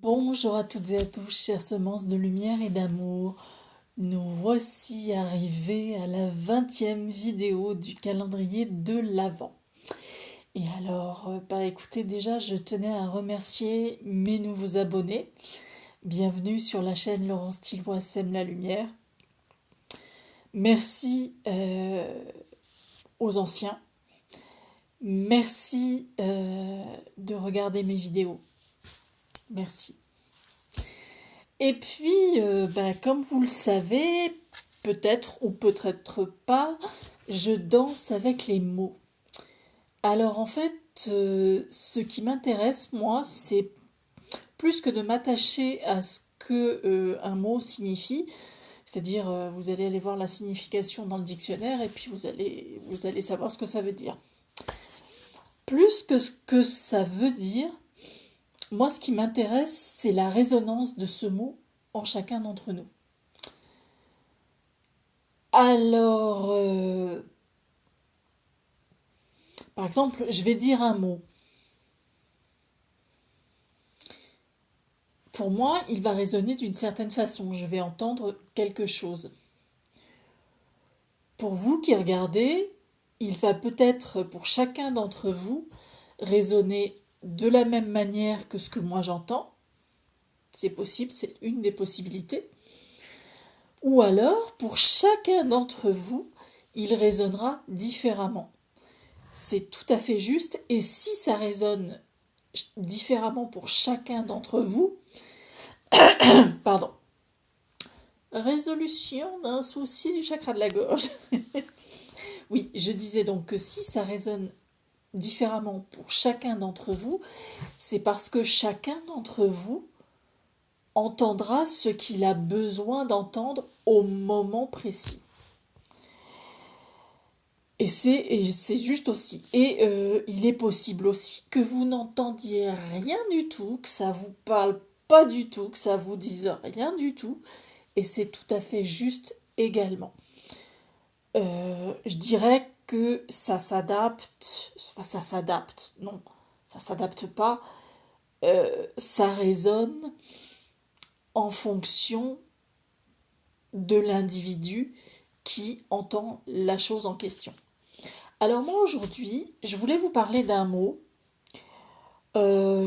Bonjour à toutes et à tous, chères semences de lumière et d'amour. Nous voici arrivés à la 20e vidéo du calendrier de l'Avent. Et alors, écoutez, déjà, je tenais à remercier mes nouveaux abonnés. Bienvenue sur la chaîne Laurence Tillois Sème la Lumière. Merci aux anciens. Merci de regarder mes vidéos. Merci. Et puis, comme vous le savez, peut-être ou peut-être pas, je danse avec les mots. Alors en fait, ce qui m'intéresse, moi, c'est plus que de m'attacher à ce que un mot signifie, c'est-à-dire vous allez aller voir la signification dans le dictionnaire et puis vous allez savoir ce que ça veut dire. Plus que ce que ça veut dire, moi, ce qui m'intéresse, c'est la résonance de ce mot en chacun d'entre nous. Alors, par exemple, je vais dire un mot. Pour moi, il va résonner d'une certaine façon. Je vais entendre quelque chose. Pour vous qui regardez, il va peut-être, pour chacun d'entre vous, résonner de la même manière que ce que moi j'entends. C'est possible, c'est une des possibilités. Ou alors, pour chacun d'entre vous, il résonnera différemment. C'est tout à fait juste. Et si ça résonne différemment pour chacun d'entre vous, pardon, résolution d'un souci du chakra de la gorge. Oui, je disais donc que si ça résonne différemment pour chacun d'entre vous, c'est parce que chacun d'entre vous entendra ce qu'il a besoin d'entendre au moment précis. Et c'est juste aussi. Et il est possible aussi que vous n'entendiez rien du tout, que ça vous parle pas du tout, que ça vous dise rien du tout. Et c'est tout à fait juste également. Je dirais que ça s'adapte. Enfin, ça s'adapte. Non, ça s'adapte pas. Ça résonne en fonction de l'individu qui entend la chose en question. Alors moi aujourd'hui, je voulais vous parler d'un mot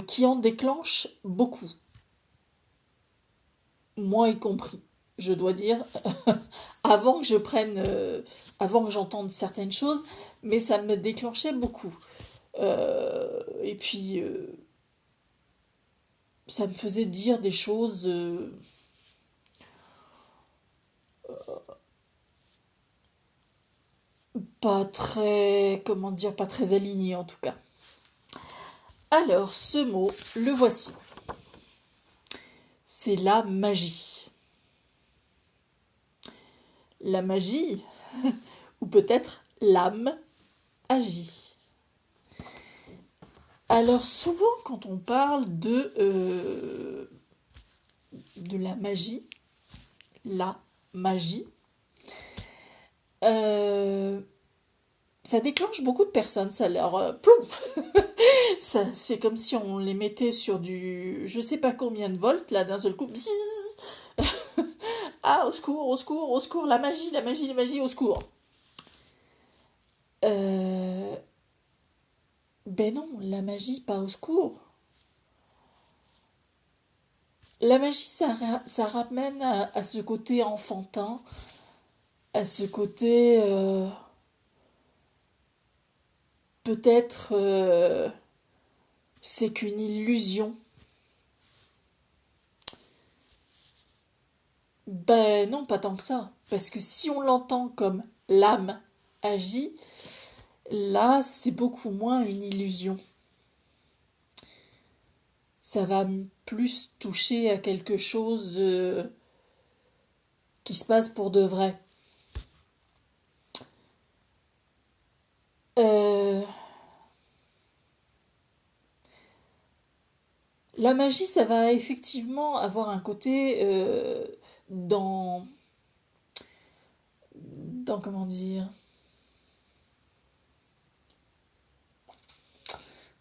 qui en déclenche beaucoup, moi y compris. Je dois dire, avant que je prenne, avant que j'entende certaines choses, mais ça me déclenchait beaucoup. Et puis, ça me faisait dire des choses pas très, comment dire, pas très alignées en tout cas. Alors, ce mot, le voici. C'est la magie. La magie, ou peut-être l'âme, agit. Alors souvent quand on parle de la magie, euh, ça déclenche beaucoup de personnes, ça leur plouf, ça, c'est comme si on les mettait sur du je sais pas combien de volts, là d'un seul coup, bzzz, ah au secours, au secours, au secours, la magie, la magie, la magie, au secours. Euh, ben non, la magie, pas au secours. La magie, ça ramène à ce côté enfantin, à ce côté peut-être c'est qu'une illusion. Ben non, pas tant que ça. Parce que si on l'entend comme l'âme agit, là, c'est beaucoup moins une illusion. Ça va plus toucher à quelque chose qui se passe pour de vrai. Euh, la magie, ça va effectivement avoir un côté dans, comment dire,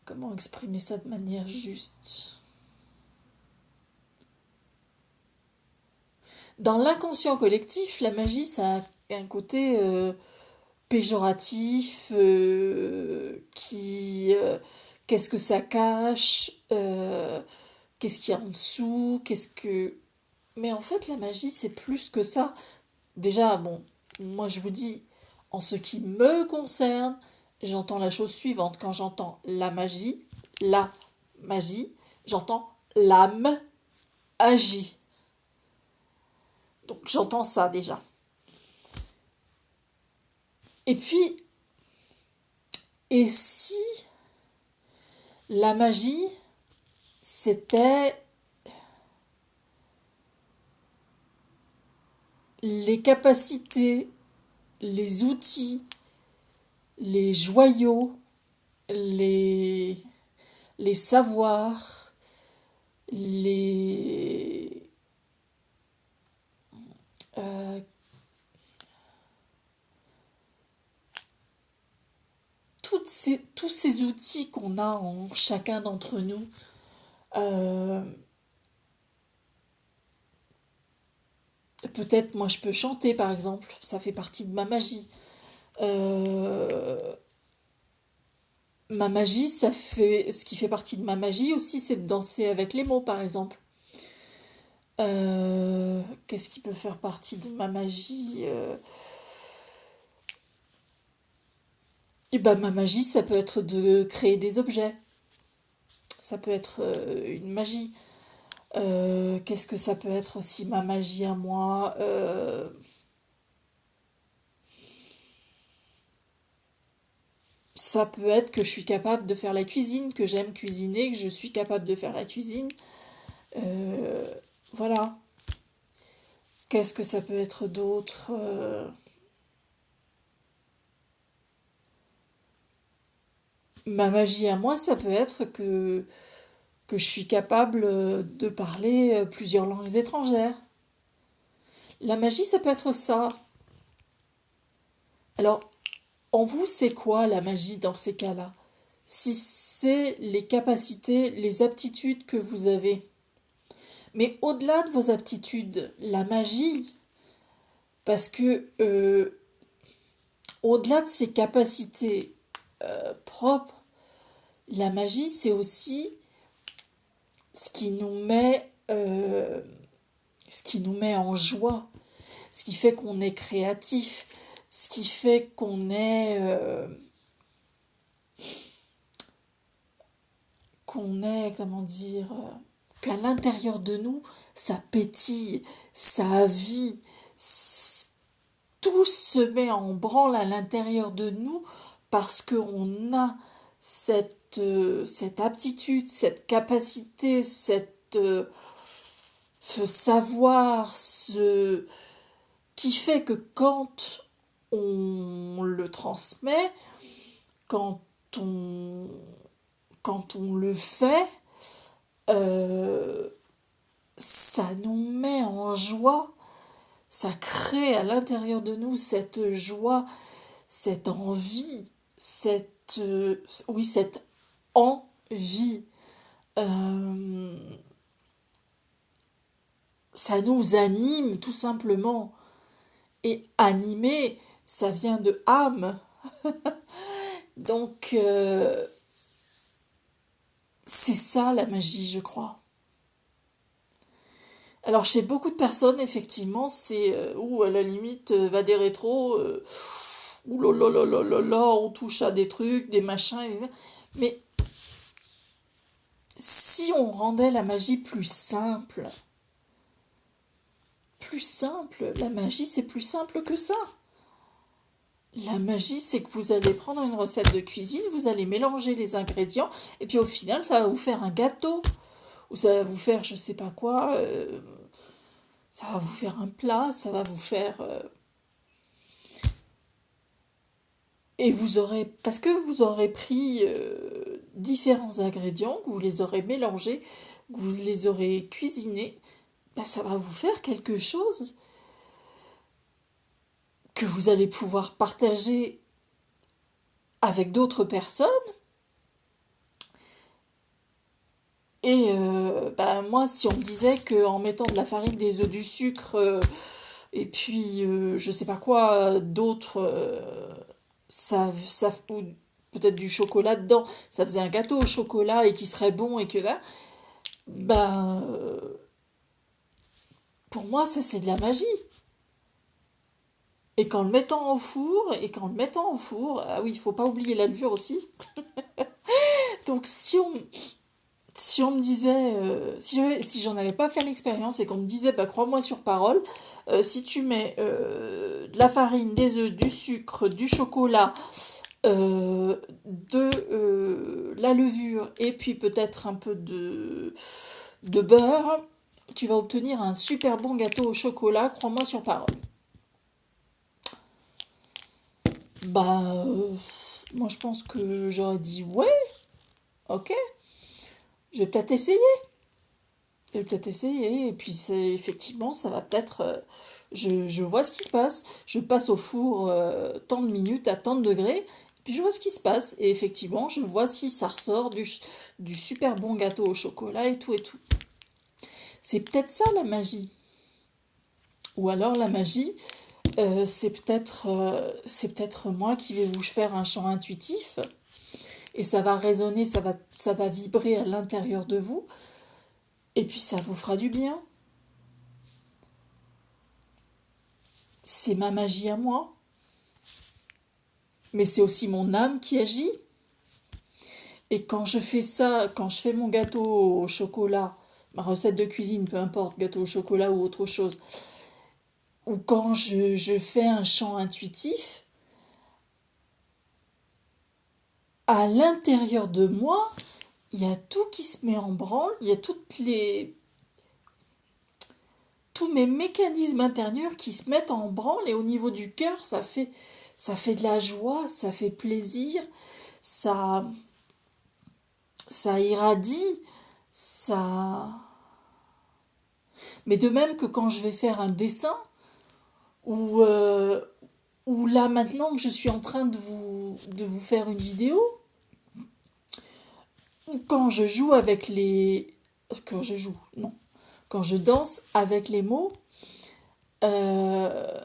comment exprimer ça de manière juste. Dans l'inconscient collectif, la magie, ça a un côté péjoratif, qu'est-ce que ça cache, qu'est-ce qu'il y a en dessous, qu'est-ce que... Mais en fait, la magie, c'est plus que ça. Déjà, bon, moi je vous dis, en ce qui me concerne, j'entends la chose suivante. Quand j'entends la magie, j'entends l'âme agit. Donc j'entends ça déjà. Et puis, et si la magie, c'était les capacités, les outils, les joyaux, les, les savoirs, les... euh, tous ces outils qu'on a en chacun d'entre nous, euh, peut-être moi je peux chanter par exemple, ça fait partie de ma magie. Euh, Ma magie, ça fait, ce qui fait partie de ma magie aussi, c'est de danser avec les mots par exemple. Qu'est-ce qui peut faire partie de ma magie Et ben ma magie, ça peut être de créer des objets. Ça peut être une magie. Qu'est-ce que ça peut être aussi ma magie à moi Ça peut être que je suis capable de faire la cuisine, que j'aime cuisiner, que je suis capable de faire la cuisine. Euh, voilà. Qu'est-ce que ça peut être d'autre Ma magie à moi, ça peut être que je suis capable de parler plusieurs langues étrangères. La magie, ça peut être ça. Alors, en vous, c'est quoi la magie dans ces cas-là? Si c'est les capacités, les aptitudes que vous avez. Mais au-delà de vos aptitudes, la magie, parce que au-delà de ses capacités propres, la magie, c'est aussi ce qui nous met, ce qui nous met en joie, ce qui fait qu'on est créatif, ce qui fait qu'on est, comment dire, qu'à l'intérieur de nous, ça pétille, ça vit, tout se met en branle à l'intérieur de nous parce qu'on a cette aptitude, cette capacité, ce savoir, qui fait que quand on le transmet, quand on, quand on le fait, euh, ça nous met en joie, ça crée à l'intérieur de nous cette joie, cette envie, oui, cette envie. Euh, Ça nous anime tout simplement. Et animer, ça vient de âme. Donc, c'est ça la magie, je crois. Alors, chez beaucoup de personnes, effectivement, c'est ou à la limite, va des rétros, ouh là là là là là là, on touche à des trucs, des machins. Mais si on rendait la magie plus simple, la magie, c'est plus simple que ça. La magie, c'est que vous allez prendre une recette de cuisine, vous allez mélanger les ingrédients, et puis au final, ça va vous faire un gâteau. Ou ça va vous faire, je sais pas quoi, ça va vous faire un plat, ça va vous faire... et vous aurez... Parce que vous aurez pris différents ingrédients, que vous les aurez mélangés, que vous les aurez cuisinés, ben ça va vous faire quelque chose que vous allez pouvoir partager avec d'autres personnes Et moi, si on me disait qu'en mettant de la farine, des œufs, du sucre, et puis je sais pas quoi d'autre, ou peut-être du chocolat dedans, ça faisait un gâteau au chocolat et qui serait bon et que là, ben, pour moi, ça c'est de la magie. Et qu'en le mettant au four, ah oui, il faut pas oublier la levure aussi. Donc si on me disait, si j'en avais pas fait l'expérience et qu'on me disait, bah crois-moi sur parole, si tu mets de la farine, des œufs, du sucre, du chocolat, de la levure et puis peut-être un peu de beurre, tu vas obtenir un super bon gâteau au chocolat, crois-moi sur parole. Bah, moi je pense que j'aurais dit ouais, ok, je vais peut-être essayer. Je vais peut-être essayer, et puis effectivement, ça va peut-être. Je vois ce qui se passe, je passe au four tant de minutes à tant de degrés, puis je vois ce qui se passe, et effectivement, je vois si ça ressort du super bon gâteau au chocolat et tout et tout. C'est peut-être ça la magie. Ou alors la magie, c'est peut-être moi qui vais vous faire un chant intuitif, et ça va résonner, ça va vibrer à l'intérieur de vous, et puis ça vous fera du bien. C'est ma magie à moi, mais c'est aussi mon âme qui agit. Et quand je fais ça, quand je fais mon gâteau au chocolat, ma recette de cuisine, peu importe, gâteau au chocolat ou autre chose, ou quand je fais un chant intuitif, à l'intérieur de moi, il y a tout qui se met en branle, il y a tous mes mécanismes intérieurs qui se mettent en branle, et au niveau du cœur, ça fait de la joie, ça fait plaisir, ça, ça irradie, ça... Mais de même que quand je vais faire un dessin, ou, ou là maintenant que je suis en train de vous faire une vidéo, ou quand je joue avec les... Quand je joue, non. Quand je danse avec les mots, euh,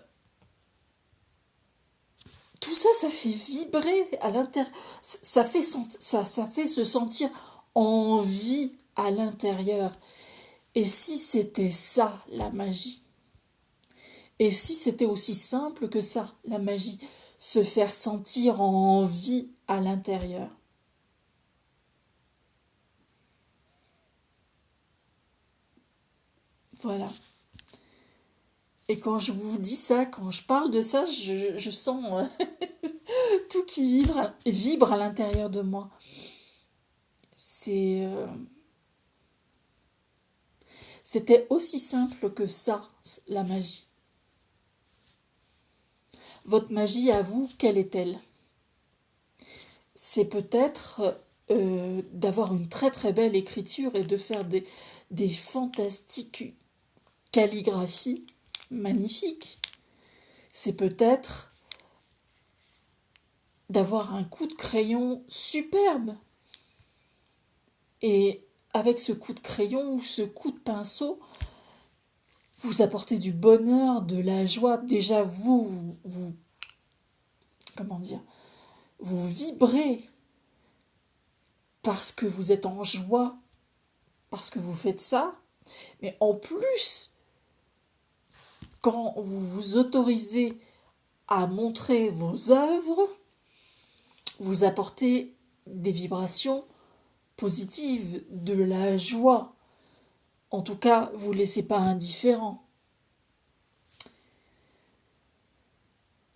tout ça, ça fait vibrer à l'intérieur. Ça fait se sentir en vie à l'intérieur. Et si c'était ça, la magie? Et si c'était aussi simple que ça, la magie? Se faire sentir en vie à l'intérieur. Voilà. Et quand je vous dis ça, quand je parle de ça, je sens tout qui vibre à l'intérieur de moi. C'était aussi simple que ça, la magie. Votre magie à vous, quelle est-elle? C'est peut-être d'avoir une très très belle écriture et de faire des fantastiques calligraphies magnifiques. C'est peut-être d'avoir un coup de crayon superbe. Et avec ce coup de crayon ou ce coup de pinceau, vous apportez du bonheur, de la joie. Déjà, comment dire, vous vibrez parce que vous êtes en joie, parce que vous faites ça. Mais en plus, quand vous vous autorisez à montrer vos œuvres, vous apportez des vibrations positives, de la joie. En tout cas, vous ne laissez pas indifférent.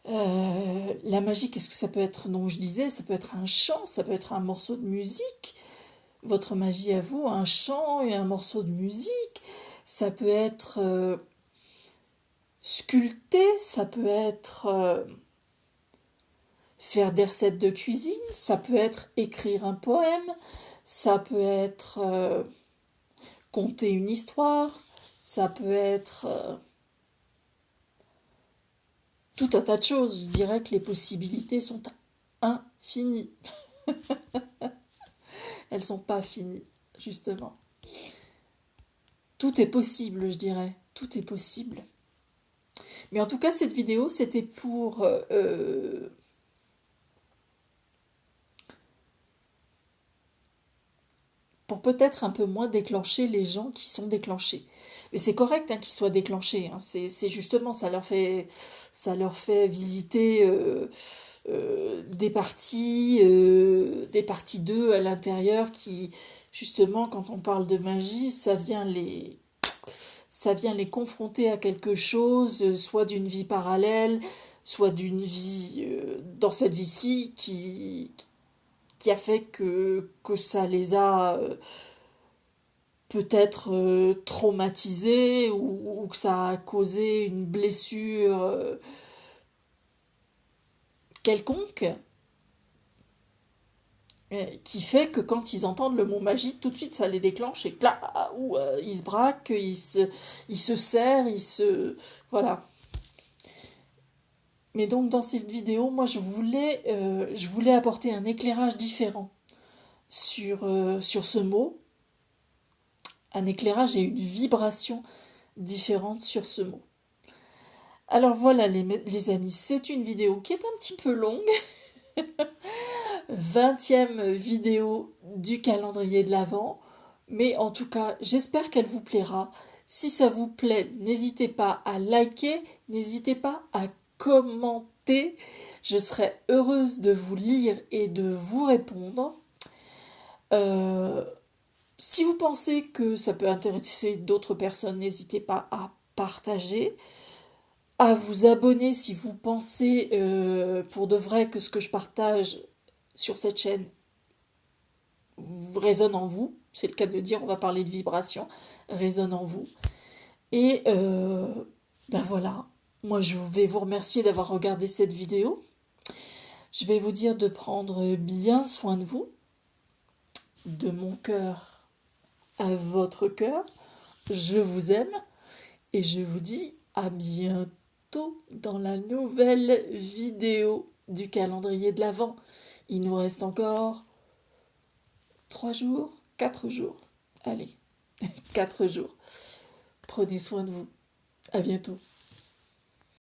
La magie, qu'est-ce que ça peut être? Donc je disais, ça peut être un chant, ça peut être un morceau de musique. Votre magie à vous, un chant et un morceau de musique. Ça peut être sculpter, ça peut être faire des recettes de cuisine, ça peut être écrire un poème, ça peut être conter une histoire, ça peut être tout un tas de choses. Je dirais que les possibilités sont infinies. Elles sont pas finies, justement. tout est possible, je dirais. Tout est possible. Mais en tout cas, cette vidéo, c'était pour peut-être un peu moins déclencher les gens qui sont déclenchés. Mais c'est correct hein, qu'ils soient déclenchés. Hein. C'est justement, ça leur fait visiter des parties d'eux à l'intérieur qui, justement, quand on parle de magie, ça vient les confronter à quelque chose, soit d'une vie parallèle, soit d'une vie dans cette vie-ci qui a fait que ça les a peut-être traumatisés ou que ça a causé une blessure quelconque qui fait que quand ils entendent le mot magie, tout de suite ça les déclenche et là, ils se braquent, ils se serrent, voilà. Mais donc dans cette vidéo, moi je voulais apporter un éclairage différent sur ce mot, un éclairage et une vibration différente sur ce mot. Alors voilà les amis, c'est une vidéo qui est un petit peu longue, 20e vidéo du calendrier de l'Avent, mais en tout cas j'espère qu'elle vous plaira. Si ça vous plaît, n'hésitez pas à liker, n'hésitez pas à commenter, je serai heureuse de vous lire et de vous répondre. Si vous pensez que ça peut intéresser d'autres personnes, n'hésitez pas à partager, à vous abonner si vous pensez pour de vrai que ce que je partage sur cette chaîne résonne en vous. C'est le cas de le dire, on va parler de vibration, résonne en vous. Et ben voilà, moi je vais vous remercier d'avoir regardé cette vidéo. Je vais vous dire de prendre bien soin de vous, de mon cœur à votre cœur. Je vous aime et je vous dis à bientôt dans la nouvelle vidéo du calendrier de l'Avent. Il nous reste encore 3 jours, 4 jours. Allez, 4 jours. Prenez soin de vous. À bientôt.